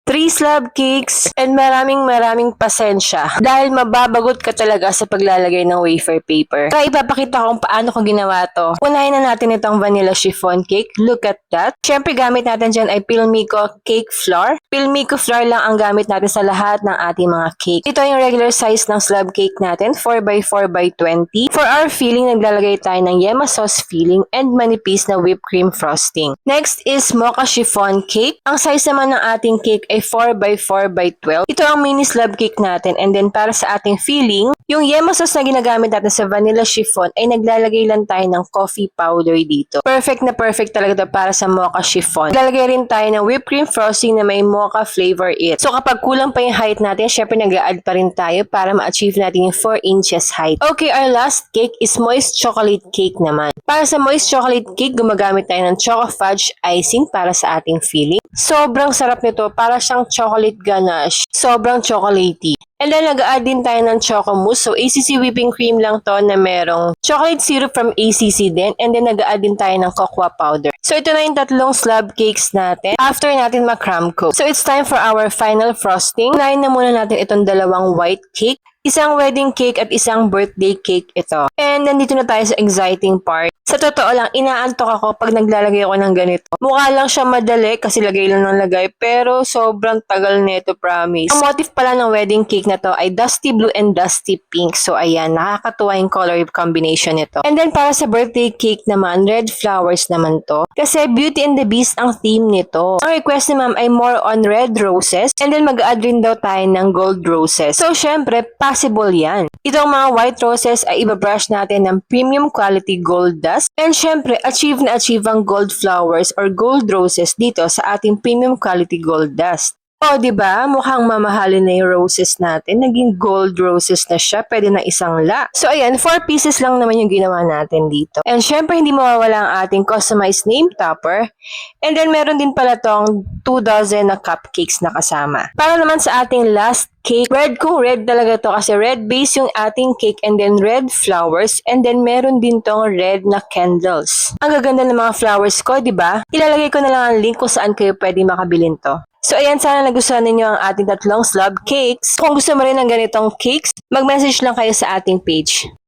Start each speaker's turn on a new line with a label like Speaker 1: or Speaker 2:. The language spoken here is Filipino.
Speaker 1: 3 slab cakes, and maraming pasensya dahil mababagot ka talaga sa paglalagay ng wafer paper. Kaya ipapakita ko kung paano ko ginawa to. Unahin na natin itong vanilla chiffon cake. Look at that. Syempre gamit natin dyan ay Pilmico cake flour. Pilmico flour lang ang gamit natin sa lahat ng ating mga cake. Ito yung regular size ng slab cake natin, 4x4x20. For our filling, naglalagay tayo ng yema sauce filling and manipis na whipped cream frosting. Next is mocha chiffon cake. Ang size naman ng ating cake ay 4x4x12. Ito ang mini slab cake natin, and then para sa ating filling, yung yema sauce na ginagamit natin sa vanilla chiffon ay naglalagay lang tayo ng coffee powder dito. Perfect na perfect talaga ito para sa mocha chiffon. Naglalagay rin tayo ng whipped cream frosting na may mocha flavor it. So kapag kulang pa yung height natin, syempre nag-a-add pa rin tayo para ma-achieve natin yung 4 inches height. Okay, our last cake is moist chocolate cake naman. Para sa moist chocolate cake, gumagamit tayo ng choco fudge icing para sa ating filling. Sobrang sarap nito, para siyang chocolate ganache. Sobrang chocolatey. And then, nag-add din tayo ng choco mousse. So, ACC whipping cream lang to na merong chocolate syrup from ACC din. And then, nag-add din tayo ng cocoa powder. So, ito na yung tatlong slab cakes natin after natin ma-crumb coat. So, it's time for our final frosting. Unahin na muna natin itong dalawang white cake. Isang wedding cake at isang birthday cake ito. And nandito na tayo sa exciting part. Sa totoo lang, inaantok ako pag naglalagay ako ng ganito. Mukha lang siya madali kasi lagay lang ng lagay, pero sobrang tagal nito, promise. Ang motif pala ng wedding cake na to ay dusty blue and dusty pink. So ayan, nakakatuwa yung color combination nito. And then para sa birthday cake naman, red flowers naman to. Kasi Beauty and the Beast ang theme nito. Ang request ni ma'am ay more on red roses, and then mag-add rin daw tayo ng gold roses. So syempre, possible yan. Itong mga white roses ay ibabrush natin ng premium quality gold dust. And syempre, achieve na achieve ang gold flowers or gold roses dito sa ating premium quality gold dust. O, diba? Mukhang mamahalin na yung roses natin. Naging gold roses na siya. Pwede na isang la. So, ayan, 4 pieces lang naman yung ginawa natin dito. And syempre, hindi mawawala ang ating customized name topper. And then, meron din pala tong 2 dozen na cupcakes na kasama. Para naman sa ating last cake, red kung red talaga to kasi red base yung ating cake and then red flowers and then meron din tong red na candles. Ang gaganda ng mga flowers ko, diba? Ilalagay ko na lang ang link kung saan kayo pwede makabilin to. So ayan, sana nagustuhan ninyo ang ating tatlong slab cakes. Kung gusto mo rin ng ganitong cakes, mag-message lang kayo sa ating page.